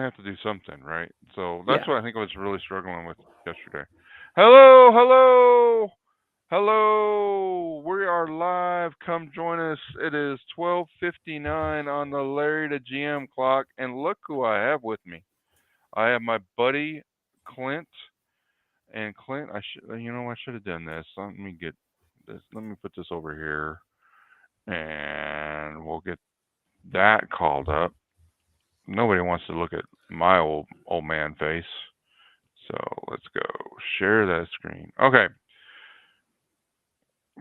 have to do something, right? So that's Yeah. what I think I was really struggling with yesterday. Hello, hello, hello. We are live. Come join us. It is 12:59 on the Larry to GM clock, and look who I have with me. I have my buddy Clint. And Clint, I should have done this. Let me get this. Let me put this over here, and we'll get that called up. Nobody wants to look at my old man face. So let's go share that screen. Okay,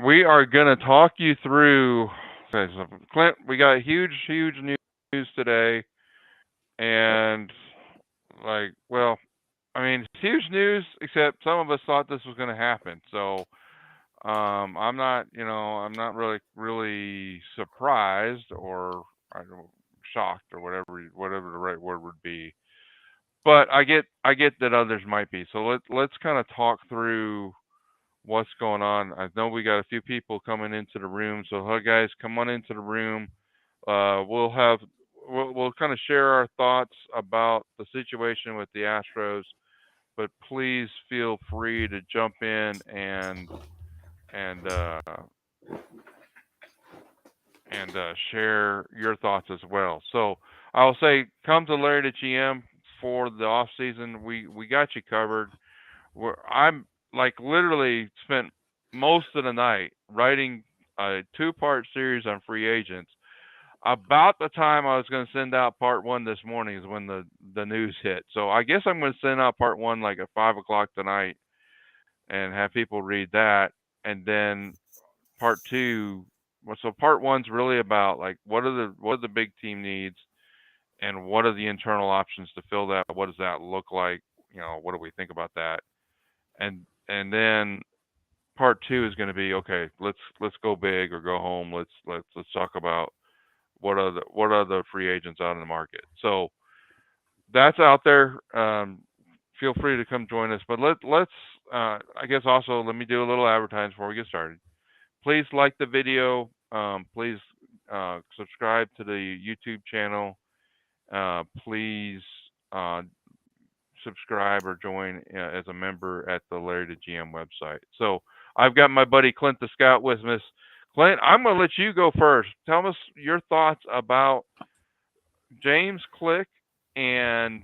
we are gonna talk you through. Okay, so Clint, we got huge news today, and well, I mean, it's huge news. Except some of us thought this was gonna happen. So I'm not really surprised or I don't know, shocked or whatever the right word would be. But I get that others might be. So let's kind of talk through what's going on. I know we got a few people coming into the room, so hi guys, come on into the room. We'll kind of share our thoughts about the situation with the Astros, but please feel free to jump in and share your thoughts as well. So I'll say, come to Larry the GM for the off season. We got you covered. I'm like literally spent most of the night writing a two-part series on free agents. About the time I was going to send out part one this morning is when the news hit. So I guess I'm going to send out part one like at 5 o'clock tonight and have people read that, and then part two. So part one's really about like what are the big team needs and what are the internal options to fill that. What does that look like? What do we think about that? And then part two is going to be okay. Let's go big or go home. Let's talk about what are the free agents out in the market. So that's out there. Feel free to come join us. But let's I guess also let me do a little advertising before we get started. Please like the video. Please subscribe to the YouTube channel. Please uh, subscribe or join as a member at the Larry the GM website. So I've got my buddy Clint the Scout with us. Clint, I'm going to let you go first. Tell us your thoughts about James Click and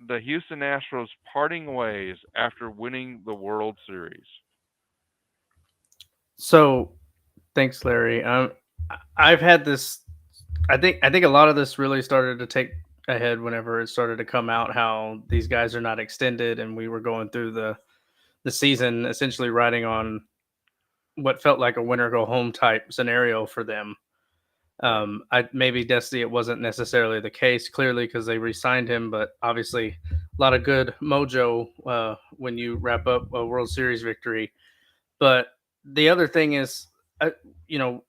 the Houston Astros parting ways after winning the World Series. So thanks, Larry. I've had this. I think a lot of this really started to take ahead whenever it started to come out how these guys are not extended, and we were going through the season essentially riding on what felt like a winner go home type scenario for them. Right. I maybe Destiny it wasn't necessarily the case clearly because they re-signed him, but obviously a lot of good mojo when you wrap up a World Series victory. But the other thing is, uh, you know,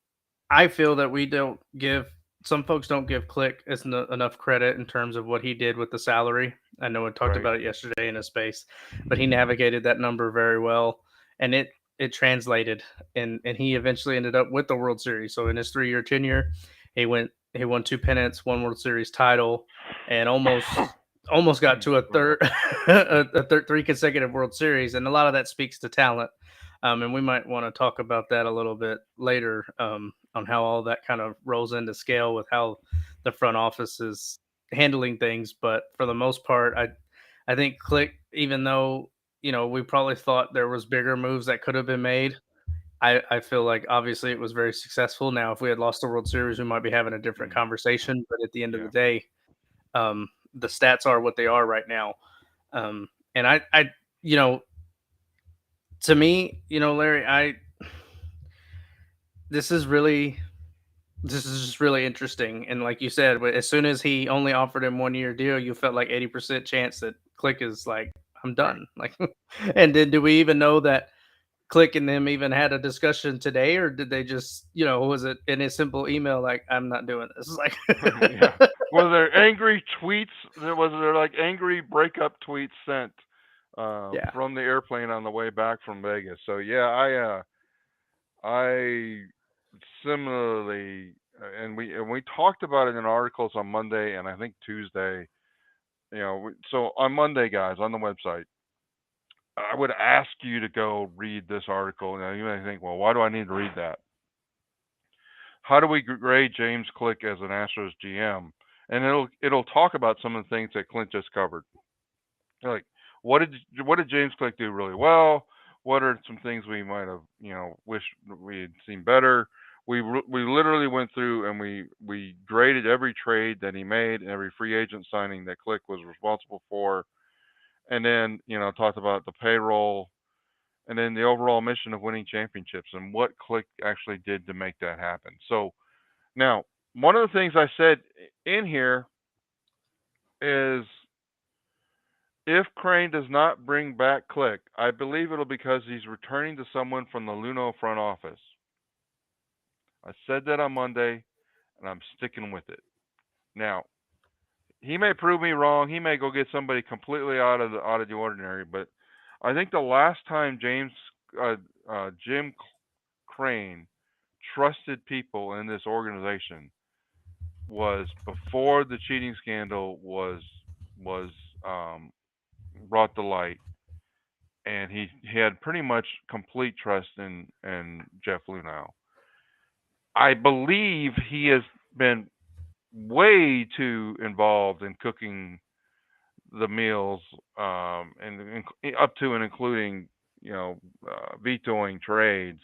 I feel that we don't give some folks don't give Click enough credit in terms of what he did with the salary. I know I talked Right. about it yesterday in a space, but he navigated that number very well, and it translated, and he eventually ended up with the World Series. So in his 3 year tenure, he won two pennants, one World Series title, and almost got to a Wow. third three consecutive World Series, and a lot of that speaks to talent. And we might want to talk about that a little bit later on how all that kind of rolls into scale with how the front office is handling things. But for the most part, I think Click, even though we probably thought there was bigger moves that could have been made, I feel like obviously it was very successful. Now, if we had lost the World Series, we might be having a different Mm, conversation. But at the end of the yeah. day, the stats are what they are right now. And you know, to me, Larry, this is really this is just really interesting. And like you said, as soon as he only offered him 1 year deal, you felt like 80% chance that Click is like, I'm Right. done. Like, and then do we even know that Click and them even had a discussion today, or did they just, was it in a simple email like, I'm not doing this? Like, Yeah. Was there angry tweets? Was there like angry breakup tweets sent yeah, from the airplane on the way back from Vegas? So yeah, I similarly, and we talked about it in articles on Monday and I think Tuesday. So on Monday, guys, on the website, I would ask you to go read this article. Now you may think, well, why do I need to read that? How do we grade James Click as an Astros GM? And it'll talk about some of the things that Clint just covered. Like what did James Click do really well? What are some things we might have wished we had seen better? We literally went through and we graded every trade that he made and every free agent signing that Click was responsible for, and then talked about the payroll and then the overall mission of winning championships and what Click actually did to make that happen. So now, one of the things I said in here is if Crane does not bring back Click, I believe it'll because he's returning to someone from the Luno front office. I said that on Monday, and I'm sticking with it. Now, he may prove me wrong. He may go get somebody completely out of the ordinary. But I think the last time Jim Crane trusted people in this organization was before the cheating scandal was brought to light, and he had pretty much complete trust in Jeff Luhnow. I believe he has been way too involved in cooking the meals, and up to and including vetoing trades.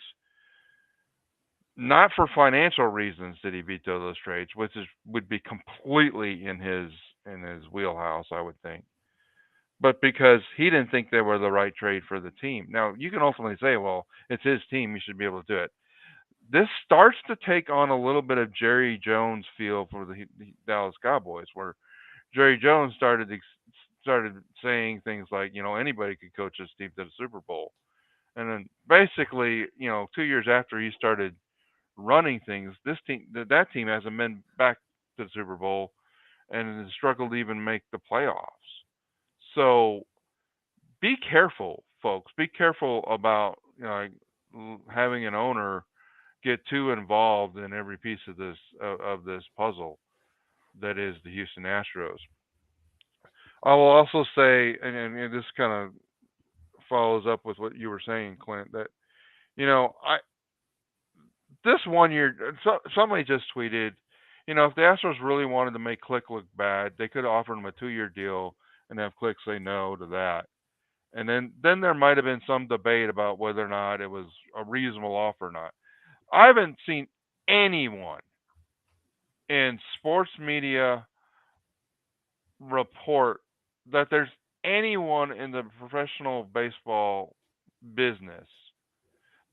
Not for financial reasons did he veto those trades, which would be completely in his wheelhouse, I would think. But because he didn't think they were the right trade for the team. Now you can ultimately say, well, it's his team; he should be able to do it. This starts to take on a little bit of Jerry Jones feel for the Dallas Cowboys, where Jerry Jones started saying things like, anybody could coach this team to the Super Bowl, and then basically, 2 years after he started running things, that team hasn't been back to the Super Bowl and has struggled to even make the playoffs. So be careful, folks. Be careful about having an owner get too involved in every piece of this puzzle that is the Houston Astros. I will also say, and this kind of follows up with what you were saying, Clint, that I this 1 year. Somebody just tweeted, if the Astros really wanted to make Click look bad, they could have offered him a 2-year deal and have Click say no to that. And then there might have been some debate about whether or not it was a reasonable offer or not. I haven't seen anyone in sports media report that there's anyone in the professional baseball business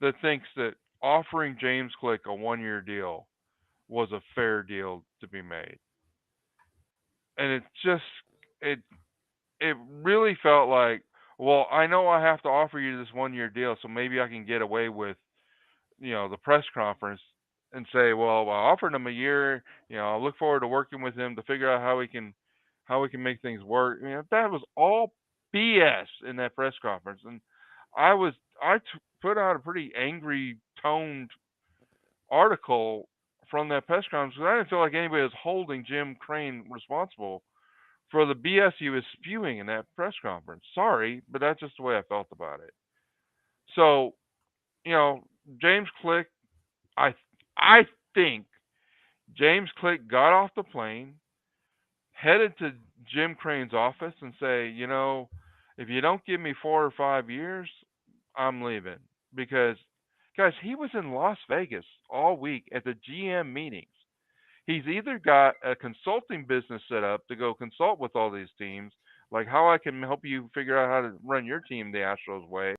that thinks that offering James Click a 1-year deal was a fair deal to be made. And it it really felt like, well, I know I have to offer you this 1-year deal, so maybe I can get away with the press conference and say, well, I offered him a year. I look forward to working with him to figure out how we can make things work. That was all BS in that press conference, and I put out a pretty angry toned article from that press conference because I didn't feel like anybody was holding Jim Crane responsible for the BS he was spewing in that press conference. Sorry, but that's just the way I felt about it. So, you know, James Click, I I think James Click got off the plane, headed to Jim Crane's office, and say, if you don't give me 4 or 5 years, I'm leaving. Because, guys, he was in Las Vegas all week at the GM meetings. He's either got a consulting business set up to go consult with all these teams, like how I can help you figure out how to run your team the Astros way,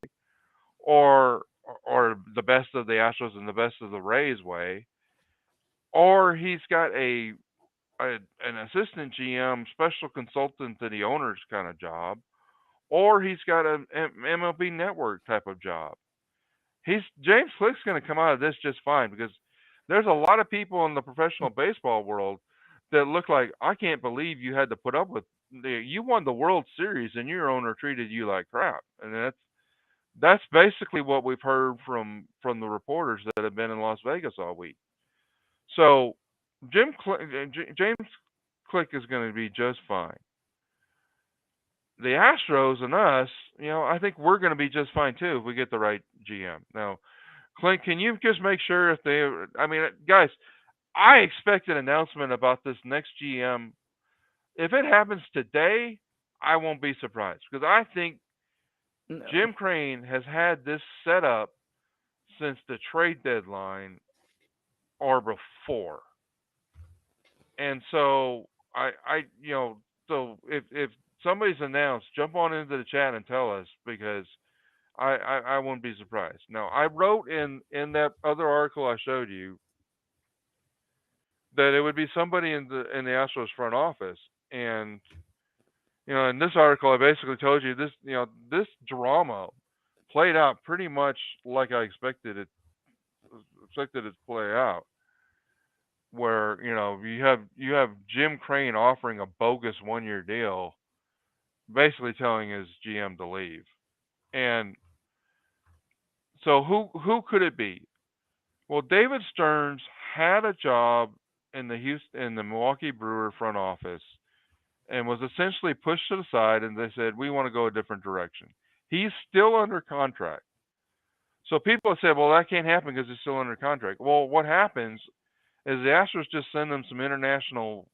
or or the best of the Astros and the best of the Rays way, or he's got an assistant GM, special consultant to the owners kind of job, or he's got an MLB network type of job. James Click's going to come out of this just fine because there's a lot of people in the professional baseball world that look like, I can't believe you had to put up with you won the World Series and your owner treated you like crap, and that's basically what we've heard from the reporters that have been in Las Vegas all week. So James Click is going to be just fine. the Astros and us, I think we're going to be just fine too if we get the right GM. Now, Clint, can you just make sure if they? I mean, guys, I expect an announcement about this next GM. If it happens today, I won't be surprised because I think No. Jim Crane has had this set up since the trade deadline or before. And so so if somebody's announced, jump on into the chat and tell us because I won't be surprised. Now I wrote in that other article I showed you that it would be somebody in the Astros front office, and in this article I basically told you this drama played out pretty much like I expected it to play out. Where you have Jim Crane offering a bogus 1-year deal, basically telling his GM to leave. And so who could it be? Well, David Stearns had a job in the Milwaukee Brewer front office and was essentially pushed to the side, and they said we want to go a different direction. He's still under contract. So people have said, well, that can't happen because he's still under contract. Well, what happens is the Astros just send them some international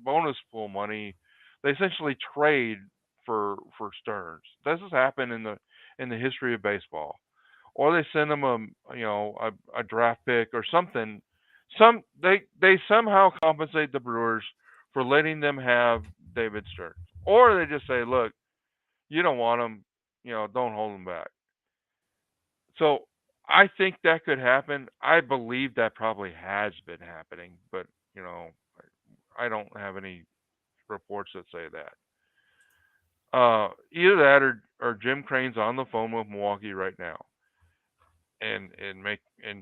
bonus pool money. They essentially trade for Stearns. This has happened in the history of baseball. Or they send them a draft pick or something. They somehow compensate the Brewers for letting them have David Stearns. Or they just say, look, you don't want him, don't hold him back. So I think that could happen. I believe that probably has been happening, but I don't have any reports that say that. Either that or Jim Crane's on the phone with Milwaukee right now, and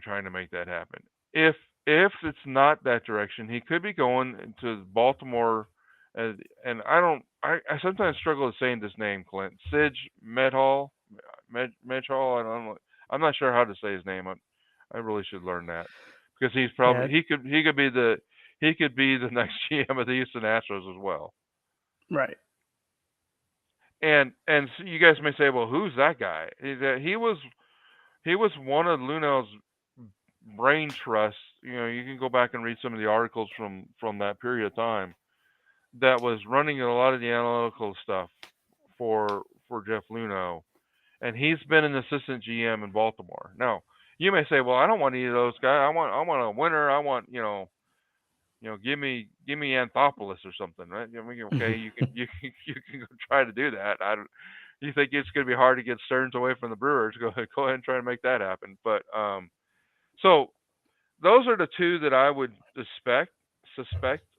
trying to make that happen. If it's not that direction, he could be going to Baltimore, and I sometimes struggle with saying this name, Clint. Sid Medhall, Medhall. I'm not sure how to say his name. I really should learn that because he's probably he could be the next GM of the Houston Astros as well. Right. And so you guys may say, well, who's that guy? He was one of Lunell's brain trusts. You can go back and read some of the articles from that period of time that was running a lot of the analytical stuff for Jeff Luhnow, and he's been an assistant GM in Baltimore. Now, you may say, well, I don't want any of those guys. I want a winner. I want give me Anthopoulos or something, right? I mean, okay, you can go try to do that. You think it's going to be hard to get Stearns away from the Brewers? Go ahead and try to make that happen. But so those are the two that I would suspect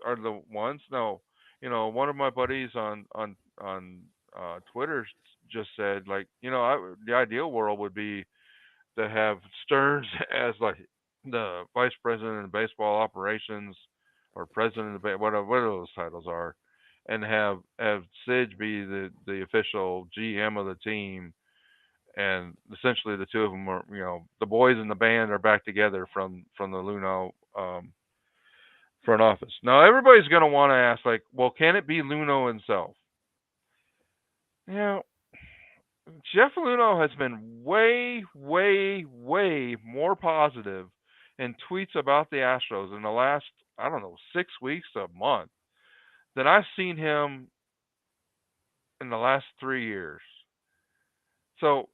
are the ones. Now, one of my buddies on Twitter just said, like, the ideal world would be to have Stearns as like the vice president of baseball operations or president of whatever those titles are, and have Sid be the official GM of the team, and essentially the two of them are the boys in the band are back together from the Luhnow front office. Now everybody's going to want to ask, like, well, can it be Luhnow himself? Jeff Luhnow has been way, way, way more positive in tweets about the Astros in the last, 6 weeks to a month than I've seen him in the last 3 years. So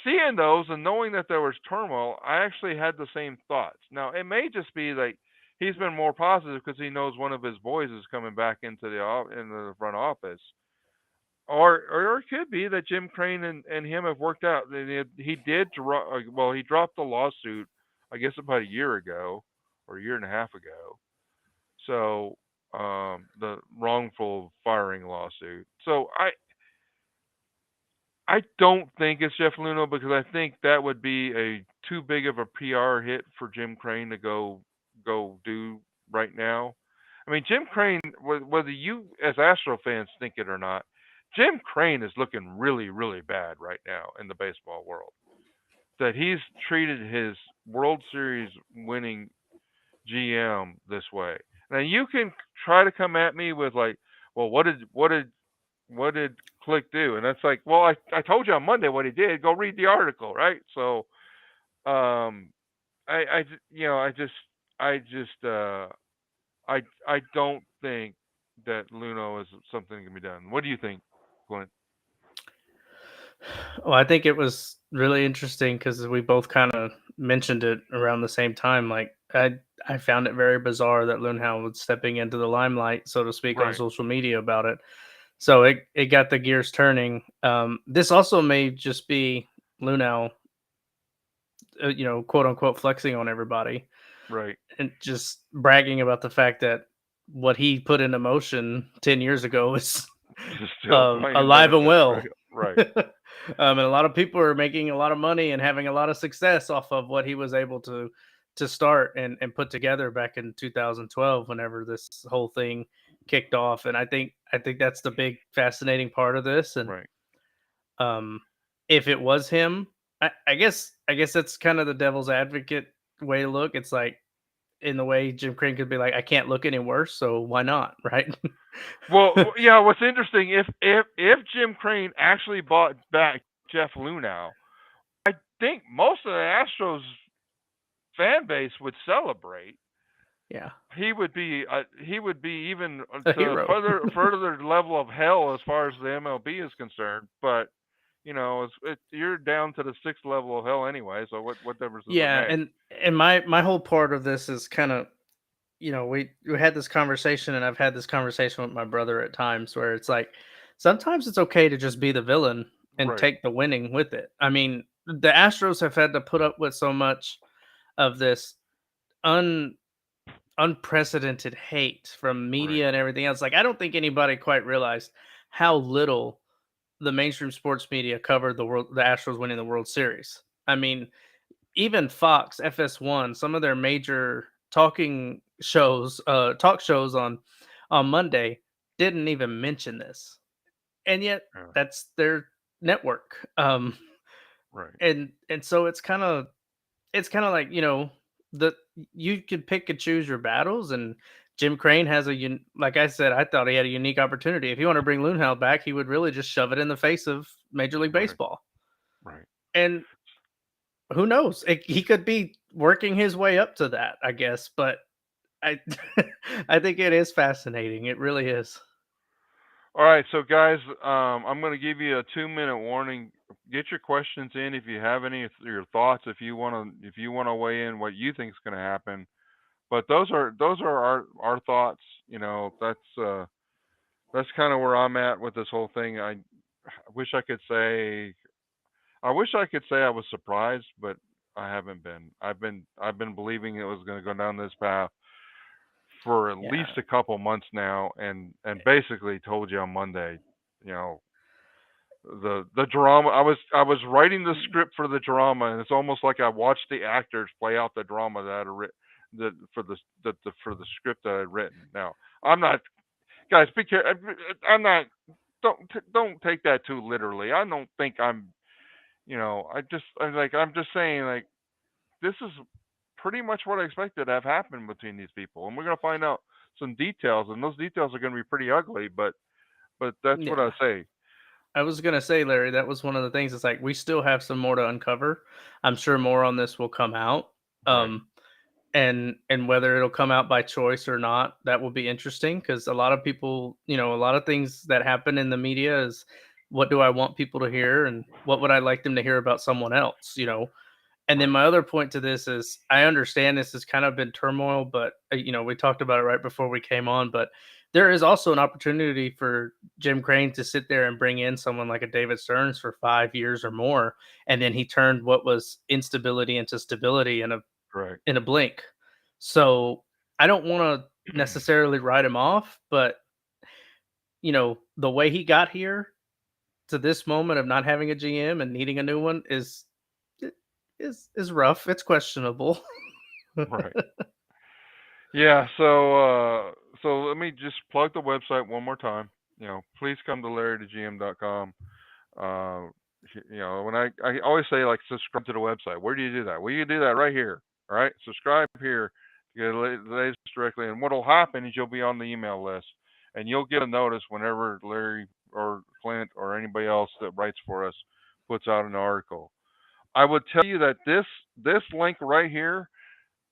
seeing those and knowing that there was turmoil, I actually had the same thoughts. Now, it may just be like he's been more positive because he knows one of his boys is coming back into the front office. Or it could be that Jim Crane and him have worked out. He dropped the lawsuit, I guess, about a year ago or a year and a half ago. So the wrongful firing lawsuit. So I don't think it's Jeff Luhnow because I think that would be a too big of a PR hit for Jim Crane to go do right now. I mean, Jim Crane, whether you as Astro fans think it or not, Jim Crane is looking really, really bad right now in the baseball world. That he's treated his World Series winning GM this way. Now you can try to come at me with like, well, what did what did Click do? And that's like, well, I told you on Monday what he did. Go read the article, right? So, um, you know, I just, I don't think that Luno is something that can be done. What do you think, Clint? Well, I think it was really interesting because we both kind of mentioned it around the same time. Like I found it very bizarre that Lunhow was stepping into the limelight, so to speak, on Right, social media about it. So it got the gears turning. This also may just be Lunau, quote unquote, flexing on everybody right. and just bragging about the fact that what he put into motion 10 years ago is Just still playing alive and benefit, right? well. Right, And a lot of people are making a lot of money and having a lot of success off of what he was able to start and put together back in 2012 whenever this whole thing kicked off. And I think that's the big fascinating part of this. And right. um if it was him, I guess that's kind of the devil's advocate way to look. It's like, in the way Jim Crane could be like, I can't look any worse, so why not, right? Well, yeah. What's interesting, if Jim Crane actually bought back Jeff Lunow, I think most of the Astros fan base would celebrate. Yeah, He would be even a to a hero. further level of hell as far as the MLB is concerned. But you know, you're down to the sixth level of hell anyway. So what difference does it Yeah, make? and my whole part of this is kind of, we had this conversation, and I've had this conversation with my brother at times where it's like sometimes it's okay to just be the villain and Right, take the winning with it. I mean, the Astros have had to put up with so much of this un unprecedented hate from right, media and everything else. Like, I don't think anybody quite realized how little the mainstream sports media covered the Astros winning the World Series. I mean, even Fox, FS1, some of their major talk shows on Monday didn't even mention this, and yet yeah, that's their network. right, And so it's kind of like, the you can pick and choose your battles. And Jim Crane has like I said, I thought he had a unique opportunity. If you want to bring Loonhound back, he would really just shove it in the face of Major League right, Baseball. right. And who knows? He could be working his way up to that, I guess. But I, I think it is fascinating. It really is. All right, so guys, I'm going to give you a 2-minute warning. Get your questions in if you have any, your thoughts. If you want to weigh in what you think is going to happen. But those are our thoughts. You know, that's kind of where I'm at with this whole thing. Wish I could say I wish I could say I was surprised, but I haven't been. I've been believing it was going to go down this path for at Yeah. least a couple months now, and basically told you on Monday, you know, the drama. I was writing the script for the drama, and it's almost like I watched the actors play out the drama that I had written for the script that I'd written. Now I'm not, guys. Be careful. I'm not. Don't take that too literally. I don't think I'm. You know, I'm just saying, like, this is pretty much what I expected to have happened between these people, and we're gonna find out some details, and those details are gonna be pretty ugly. But that's what I Yeah. say. I was gonna say, Larry, that was one of the things. It's like we still have some more to uncover. I'm sure more on this will come out. Right. Um, and whether it'll come out by choice or not, that will be interesting, because a lot of people, a lot of things that happen in the media is, what do I want people to hear, and what would I like them to hear about someone else. And then Right. my other point to this is, I understand this has kind of been turmoil, but we talked about it right before we came on. But there is also an opportunity for Jim Crane to sit there and bring in someone like a David Stearns for 5 years or more, and then he turned what was instability into stability Right. in a blink. So I don't want to necessarily write him off, but the way he got here to this moment of not having a GM and needing a new one is rough. It's questionable. Right. Yeah. So let me just plug the website one more time. You know, please come to larrytogm.com. Uh, when I always say, like, subscribe to the website. Where do you do that? Well, you do that right here. All right, subscribe here to get the latest directly. And what'll happen is you'll be on the email list, and you'll get a notice whenever Larry or puts out an article. I would tell you that this link right here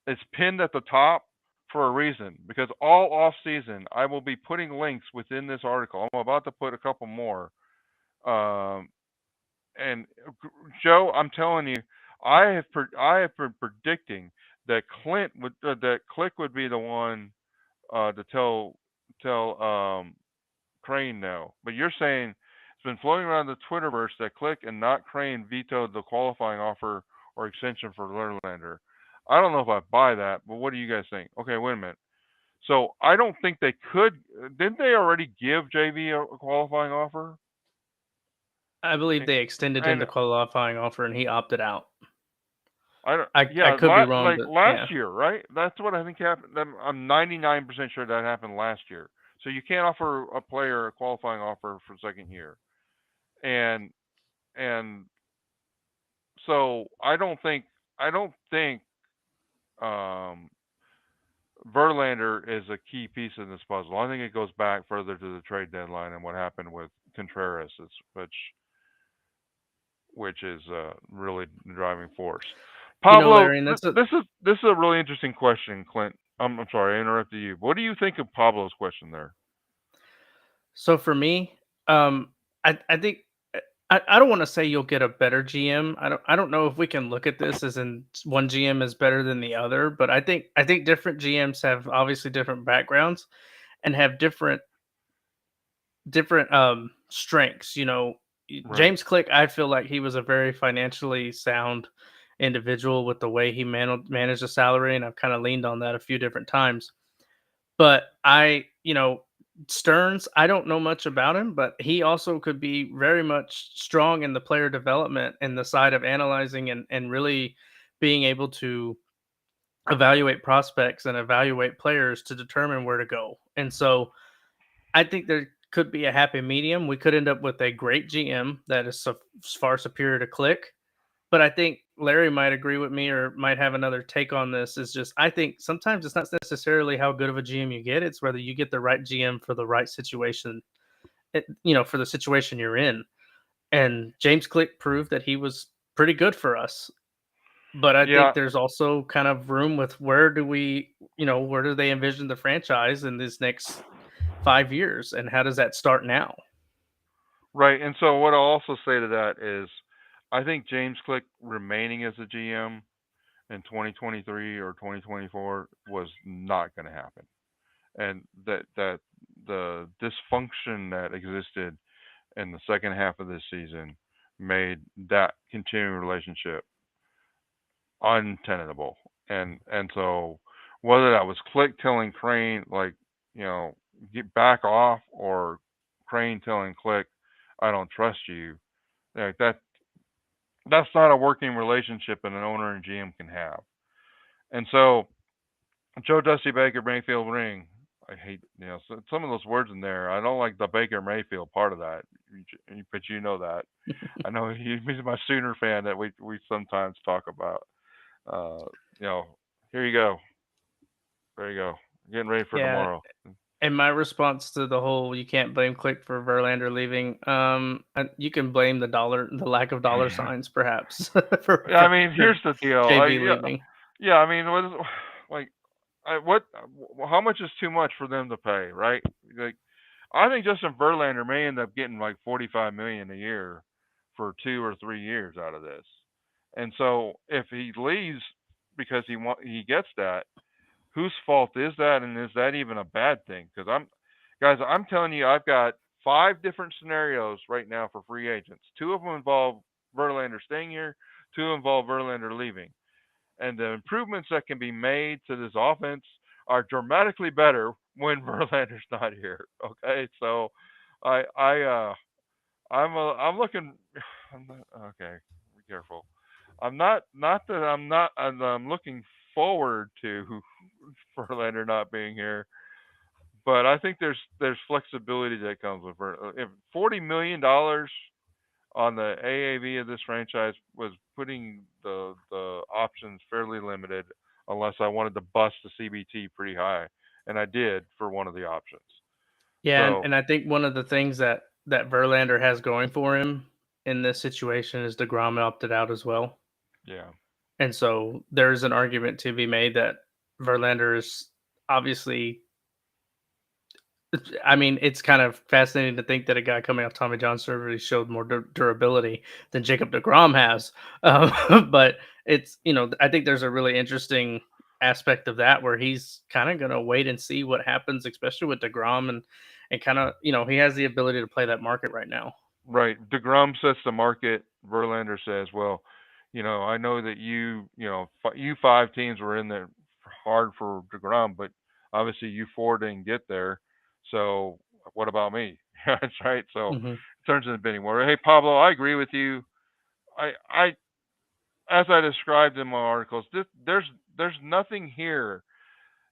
is pinned at the top for a reason, because all off season I will be putting links within this article. I'm about to put a couple more. Um, and Joe, I'm telling you, I have been predicting that that Click would be the one to tell Crane no. But you're saying it's been floating around the Twitterverse that Click and not Crane vetoed the qualifying offer or extension for Verlander. I don't know if I buy that, but what do you guys think? Okay, wait a minute. So I don't think they could. Didn't they already give JV a qualifying offer? I believe they extended him And the qualifying offer, and he opted out. I don't. I Yeah, could be wrong, like but yeah. last year, right? That's what I think happened. I'm 99% sure that happened last year. So you can't offer a player a qualifying offer for second year, and and so I don't think um, Verlander is a key piece in this puzzle. I think it goes back further to the trade deadline and what happened with Contreras, which is really the driving force. Pablo, Larry, and that's this is a really interesting question, Clint. I'm sorry I interrupted you. What do you think of Pablo's question there? so for me. I think I don't want to say you'll get a better GM. I don't know if we can look at this as in one GM is better than the other, but I think different GMs have obviously different backgrounds and have different strengths. Right. James Click, I feel like he was a very financially sound individual with the way he managed the salary, and I've kind of leaned on that a few different times. But Stearns, I don't know much about him, but he also could be very much strong in the player development and the side of analyzing and really being able to evaluate prospects and evaluate players to determine where to go. And so I think there could be a happy medium. We could end up with a great GM that is far superior to Click, but I think Larry might agree with me or might have another take on this. Is just I think sometimes it's not necessarily how good of a GM you get; it's whether you get the right GM for the right situation. For the situation you're in. And James Click proved that he was pretty good for us. But I Yeah. think there's also kind of room with where do they envision the franchise in this next 5 years, and how does that start now? Right. And so what I'll also say to that is, I think James Click remaining as a GM in 2023 or 2024 was not going to happen, and that the dysfunction that existed in the second half of this season made that continuing relationship untenable. And so whether that was Click telling Crane, like, get back off, or Crane telling Click, I don't trust you, like that's not a working relationship that an owner and GM can have. And so Joe Dusty Baker Mayfield ring. I hate some of those words in there. I don't like the Baker Mayfield part of that, but you know that. I know he's my Sooner fan that we sometimes talk about. Uh, you know, here you go. There you go. Getting ready for Yeah, tomorrow. and my response to the whole "you can't blame Click for Verlander leaving," you can blame the lack of dollar signs, perhaps, for Yeah, I mean, for here's the deal. JV leaving. Yeah. I mean, what is like, what? How much is too much for them to pay, right? Like, I think Justin Verlander may end up getting like 45 million a year for 2 or 3 years out of this. And so if he leaves because he gets that, whose fault is that, and is that even a bad thing? Because I'm telling you, I've got 5 different scenarios right now for free agents. 2 of them involve Verlander staying here. 2 involve Verlander leaving, and the improvements that can be made to this offense are dramatically better when Verlander's not here. Okay, so I'm looking. Okay. Be careful. I'm looking forward to Verlander not being here, but I think there's flexibility that comes with if $40 million on the AAV of this franchise was putting the options fairly limited, unless I wanted to bust the CBT pretty high, and I did for one of the options. Yeah, and, So and I think one of the things that Verlander has going for him in this situation is DeGrom opted out as well. Yeah. And so there's an argument to be made that Verlander is obviously. I mean, it's kind of fascinating to think that a guy coming off Tommy John surgery showed more durability than Jacob DeGrom has. But it's, I think there's a really interesting aspect of that where he's kind of going to wait and see what happens, especially with DeGrom and kind of, he has the ability to play that market right now. Right. DeGrom sets the market. Verlander says, well, I know that you 5 teams were in there hard for DeGrom, but obviously you 4 didn't get there. So what about me? That's right. So Hmm. it turns into bidding war. Hey, Pablo, I agree with you. I as I described in my articles, there's nothing here.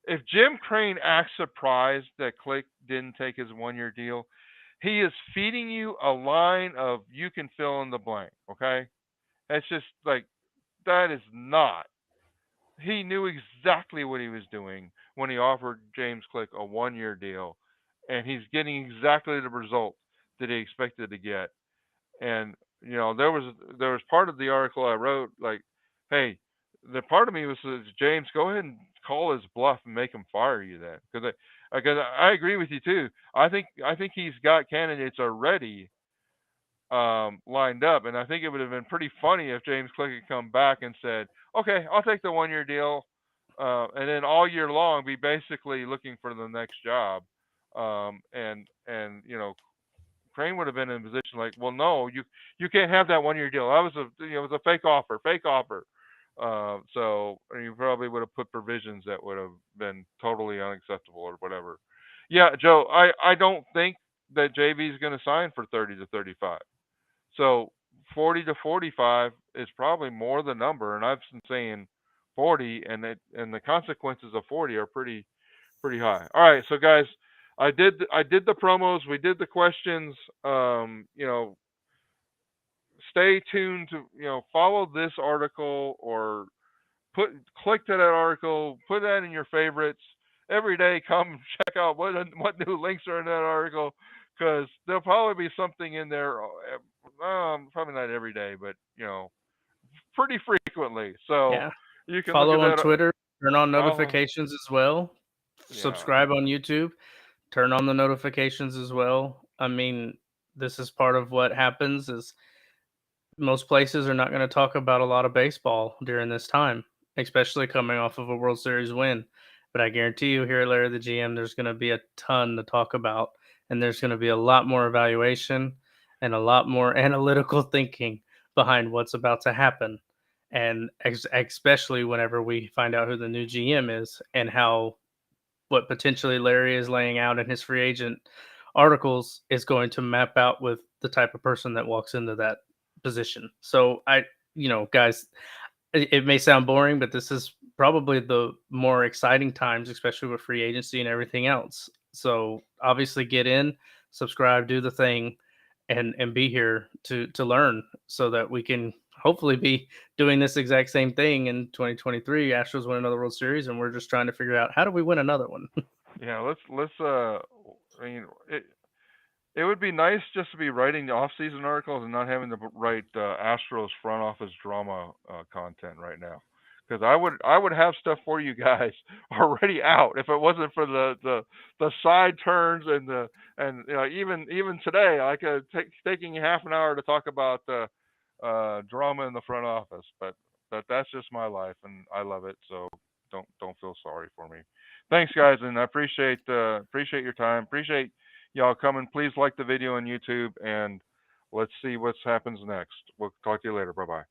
If Jim Crane acts surprised that Click didn't take his 1-year deal, he is feeding you a line of you can fill in the blank. Okay, it's just like that is not. He knew exactly what he was doing when he offered James Click a 1-year deal, and he's getting exactly the result that he expected to get. And there was part of the article I wrote like, hey, the part of me was James, go ahead and call his bluff and make him fire you then, because I agree with you too. I think he's got candidates already lined up, and I think it would have been pretty funny if James Click had come back and said, okay, I'll take the 1-year deal, and then all year long be basically looking for the next job, and Crane would have been in a position like, well, no, you can't have that 1-year deal. That was it was a fake offer, fake offer. So you probably would have put provisions that would have been totally unacceptable or whatever. Yeah, Joe, I don't think that JV is going to sign for 30 to 35. So 40 to 45 is probably more the number, and I've been saying 40, and the consequences of 40 are pretty high. All right, so guys, I did the promos, we did the questions. Stay tuned to follow this article or click to that article, put that in your favorites. Every day, come check out what new links are in that article, because there'll probably be something in there. Probably not every day, but pretty frequently. So Yeah. you can look at Follow on that. Twitter, turn on Follow. notifications as well. Yeah. Subscribe on YouTube, turn on the notifications as well. I mean, this is part of what happens is most places are not going to talk about a lot of baseball during this time, especially coming off of a World Series win. But I guarantee you, here at Larry the GM, there's going to be a ton to talk about, and there's going to be a lot more evaluation and a lot more analytical thinking behind what's about to happen. And especially whenever we find out who the new GM is and how what potentially Larry is laying out in his free agent articles is going to map out with the type of person that walks into that position. So guys, it may sound boring, but this is probably the more exciting times, especially with free agency and everything else. So obviously get in, subscribe, do the thing, and be here to learn so that we can hopefully be doing this exact same thing in 2023. Astros win another World Series, and we're just trying to figure out how do we win another one. Yeah. Let's. I mean, it would be nice just to be writing the off-season articles and not having to write Astros front office drama content right now, because I would have stuff for you guys already out if it wasn't for the side turns and even today I could taking half an hour to talk about the drama in the front office, but that's just my life and I love it, so don't feel sorry for me. Thanks guys, and I appreciate your time. Appreciate y'all coming. Please like the video on YouTube, and let's see what happens next. We'll talk to you later. Bye bye.